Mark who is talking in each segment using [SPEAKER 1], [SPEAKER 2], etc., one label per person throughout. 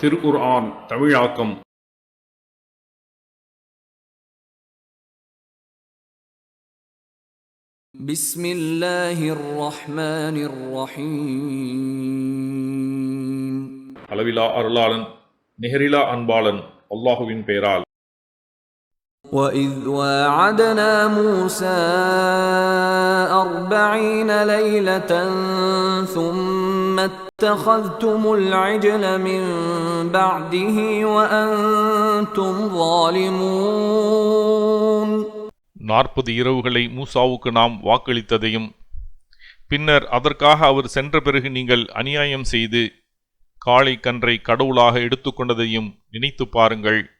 [SPEAKER 1] திருக்குர்ஆன் தமிழாக்கம்.
[SPEAKER 2] பிஸ்மில்லாஹிர் ரஹ்மானிர் ரஹீம்.
[SPEAKER 1] அளவிலா அருளாளன் நிகரிலா அன்பாளன் அல்லாஹுவின் பெயரால்.
[SPEAKER 2] وَإِذْ وَاعَدْنَا مُوسَى 40 لَيْلَةً ثُمَّ اتَّخَذْتُمُ الْعِجْلَ مِنْ بَعْدِهِ وَأَنْتُمْ ظَالِمُونَ.
[SPEAKER 3] 40 இரவுகளை மூசாவுக்கு நாம் வாக்களித்ததையும் பின்னர் அதற்காக அவர் சென்ற பிறகு நீங்கள் அநியாயம் செய்து காளை கன்றை கடவுளாக எடுத்துக்கொண்டதையும் நினைத்து பாருங்கள்.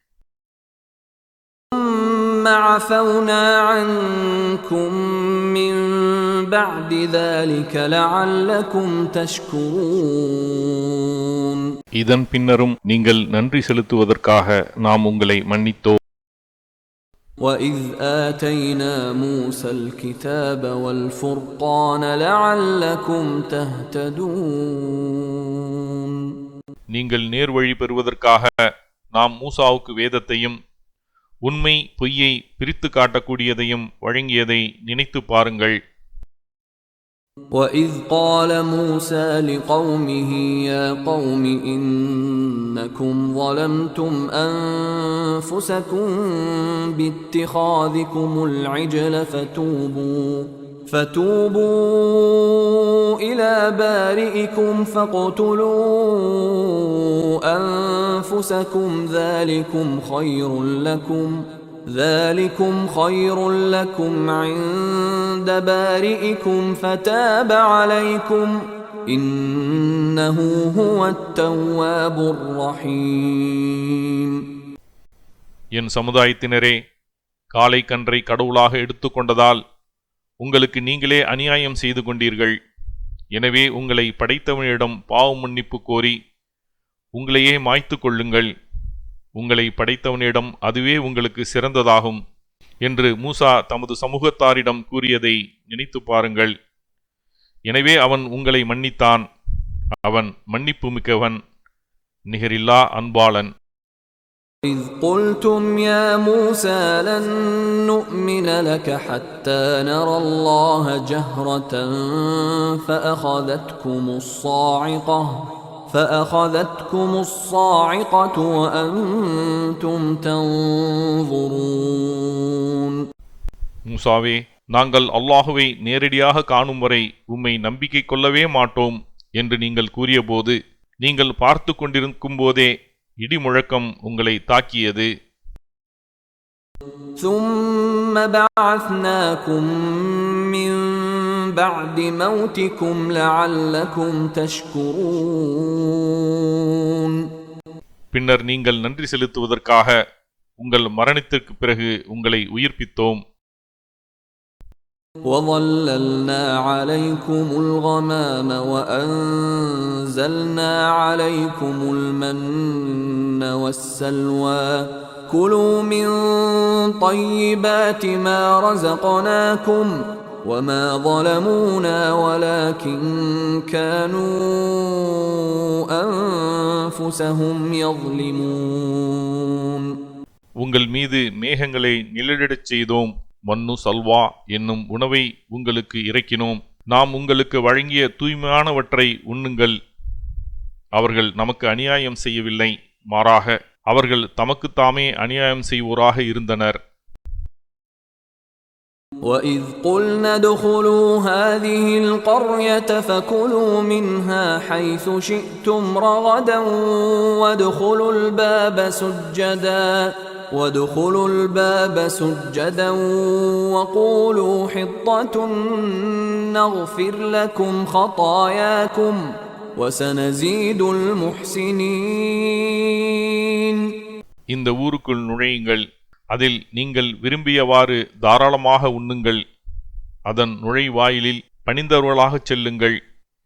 [SPEAKER 2] ثُمَّ عَفَوْنَا عَنْكُمْ مِنْ بَعْدِ ذَلِكَ لَعَلَّكُمْ تَشْكُرُونَ.
[SPEAKER 3] இதன் பின்னரும் நீங்கள் நன்றி செலுத்துவதற்காக நாம் உங்களை மன்னித்தோம்.
[SPEAKER 2] وَإِذْ آتَيْنَا مُوسَى الْكِتَابَ وَالْفُرْقَانَ لَعَلَّكُمْ تَهْتَدُونَ.
[SPEAKER 3] நீங்கள் நேர்வழி பெறுவதற்காக நாம் மூசாவுக்கு வேதத்தையும் உண்மை பொய்யை பிரித்து காட்டக்கூடியதையும் வழங்கியதை நினைத்து பாருங்கள்.
[SPEAKER 2] وَإِذْ قَالَ مُوسَى لِقَوْمِهِ يَا قَوْمِ إِنَّكُمْ ظَلَمْتُمْ أَنفُسَكُمْ بِاتِّخَاذِكُمُ الْعِجْلَ فَتُوبُوا إِلَى بَارِئِكُمْ فَاقْتُلُوا أَنفُسَكُمْ ذَلِكُمْ خَيْرٌ لَكُمْ عِندَ بَارِئِكُمْ فَتَابَ عَلَيْكُمْ إِنَّهُ هُوَ التَّوَّابُ الرَّحِيمُ.
[SPEAKER 3] என் சமுதாயத்தினரே, காளை கன்றை கடவுளாக எடுத்துக்கொண்டதால் உங்களுக்கு நீங்களே அநியாயம் செய்து கொண்டீர்கள். எனவே உங்களை படைத்தவனிடம் பாவ மன்னிப்பு கோரி உங்களையே மாய்த்து கொள்ளுங்கள். உங்களை படைத்தவனிடம் அதுவே உங்களுக்கு சிறந்ததாகும் என்று மூசா தமது சமூகத்தாரிடம் கூறியதை நினைத்து பாருங்கள். எனவே அவன் உங்களை மன்னித்தான். அவன் மன்னிப்பு மிக்கவன், நிகரில்லா அன்பாளன்.
[SPEAKER 2] إِذْ قُلْتُمْ يَا مُوسَى لَن نُّؤْمِنَ لَكَ حَتَّى نَرَى اللَّهَ جَهْرَةً فَأَخَذَتْكُمُ الصَّاعِقَةُ وَأَنْتُمْ تَنْظُرُونَ.
[SPEAKER 3] மூசாவே, நாங்கள் அல்லாஹுவை நேரடியாக காணும் வரை உம்மை நம்பிக்கை கொள்ளவே மாட்டோம் என்று நீங்கள் கூறியபோது நீங்கள் பார்த்து கொண்டிருக்கும் போதே இடி முழக்கம் உங்களை தாக்கியது.
[SPEAKER 2] ثُمَّ بَعَثْنَاكُمْ مِنْ بَعْدِ مَوْتِكُمْ لَعَلَّكُمْ تَشْكُرُونَ.
[SPEAKER 3] பின்னர் நீங்கள் நன்றி செலுத்துவதற்காக உங்கள் மரணத்திற்கு பிறகு உங்களை உயிர்ப்பித்தோம்.
[SPEAKER 2] وَظَلَّلْنَا عَلَيْكُمُ الْغَمَامَ وَأَنزَلْنَا عَلَيْكُمُ الْمَنَّ وَالسَّلْوَىٰ كُلُوا مِن طَيِّبَاتِ مَا رَزَقْنَاكُمْ وَمَا ظَلَمُونَا وَلَكِن كَانُوا أَنفُسَهُمْ يَظْلِمُونَ.
[SPEAKER 3] உங்கள் மீது மேகங்களை நிழலிடச் செய்தோம். மன்னு சல்வா என்னும் உணவை உங்களுக்கு இறக்கினோம். நாம் உங்களுக்கு வழங்கிய தூய்மையானவற்றை உண்ணுங்கள். அவர்கள் நமக்கு அநியாயம் செய்யவில்லை, மாறாக அவர்கள் தமக்குத்தாமே அநியாயம் செய்வோராக இருந்தனர்.
[SPEAKER 2] وَإِذْ قُلْنَا ادْخُلُوا هَٰذِهِ الْقَرْيَةَ فَكُلُوا مِنْهَا حَيْثُ شِئْتُمْ رَغَدًا وَادْخُلُوا الْبَابَ سُجَّدًا وَقُولُوا حِطَّةٌ نَّغْفِرْ لَكُمْ خَطَايَاكُمْ وَسَنَزِيدُ الْمُحْسِنِينَ.
[SPEAKER 3] இந்த ஊருக்குள் நுழையுங்கள். அதில் நீங்கள் விரும்பியவாறு தாராளமாக உண்ணுங்கள். அதன் நுழைவாயிலில் பணிந்தவர்களாகச் செல்லுங்கள்.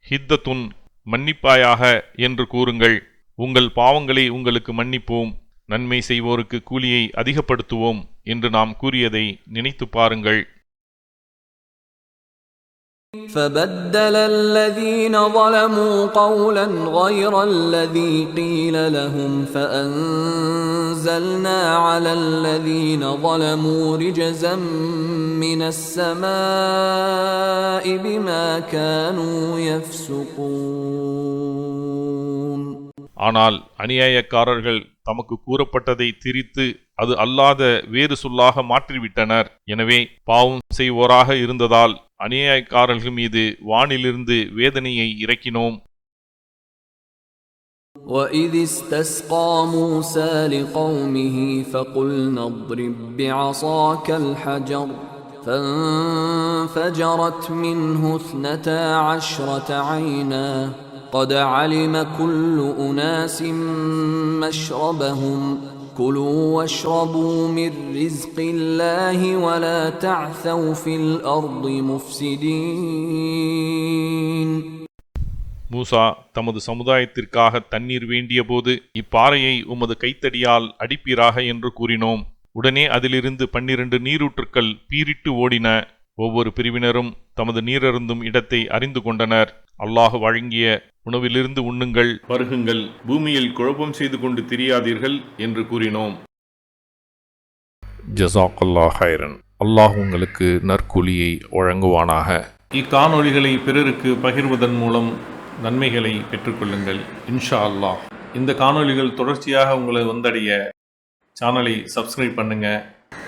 [SPEAKER 3] ஹித்தத்துன், மன்னிப்பாயாக என்று கூறுங்கள். உங்கள் பாவங்களை உங்களுக்கு மன்னிப்போம். நன்மை செய்வோருக்கு கூலியை அதிகப்படுத்துவோம் என்று நாம் கூறியதை நினைத்து பாருங்கள்.
[SPEAKER 2] فبدل الذين ظلموا قولا غير الذي قيل لهم فأنزلنا على الذين ظلموا رجزا من السماء بما كانوا يفسقون.
[SPEAKER 3] ஆனால் அநியாயக்காரர்கள் தமக்கு கூறப்பட்டதை திரித்து அது அல்லாத வேறு சொல்லாக மாற்றிவிட்டனர். எனவே பாவம் செய்வோராக இருந்ததால் அநியாயக்காரர்கள் மீது வானிலிருந்து வேதனையை இறக்கினோம்.
[SPEAKER 2] وَإِذِ اسْتَسْقَى مُوسَى لِقَوْمِهِ فَقُلْنَا اضْرِب بِّعَصَاكَ الْحَجَرَ فَانفَجَرَتْ مِنْهُ 12 عَيْنًا قَدْ عَلِمَ كُلُّ أُنَاسٍ مَّشْرَبَهُمْ كُلُوا وَاشْرَبُوا مِن رِّزْقِ اللَّهِ وَلَا تَعْثَوْا فِي الْأَرْضِ مُفْسِدِينَ.
[SPEAKER 3] மூசா தமது சமுதாயத்திற்காக தண்ணீர் வேண்டிய போது இப்பாறையை உமது கைத்தடியால் அடிப்பீராக என்று கூறினோம். உடனே அதிலிருந்து 12 நீரூற்றுக்கள் பீரிட்டு ஓடின. ஒவ்வொரு பிரிவினரும் தமது நீரருந்தும் இடத்தை அறிந்து கொண்டனர். அல்லாஹ் வழங்கிய உணவிலிருந்து உண்ணுங்கள், பருகுங்கள், பூமியில் குழப்பம் செய்து கொண்டு திரியாதீர்கள் என்று கூறினோம். ஜஸாக்கல்லாஹ் ஹைரன். அல்லாஹ் உங்களுக்கு நற்கூலியை வழங்குவானாக. இக்காணொளிகளை பிறருக்கு பகிர்வதன் மூலம் நன்மைகளை பெற்றுக்கொள்ளுங்கள் இன்ஷா அல்லாஹ். இந்த காணொளிகள் தொடர்ச்சியாக உங்களை வந்தடைய சேனலை சப்ஸ்கிரைப் பண்ணுங்க.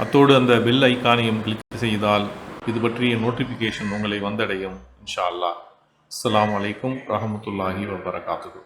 [SPEAKER 3] அத்தோடு அந்த பெல் ஐக்கானையும் கிளிக் செய்தால் இது பற்றிய நோட்டிஃபிகேஷன் உங்களை வந்தடையும் இன்ஷா அல்லாஹ். அஸ்ஸலாமு அலைக்கும் ரஹமத்துல்லாஹி வபரகாத்துஹு.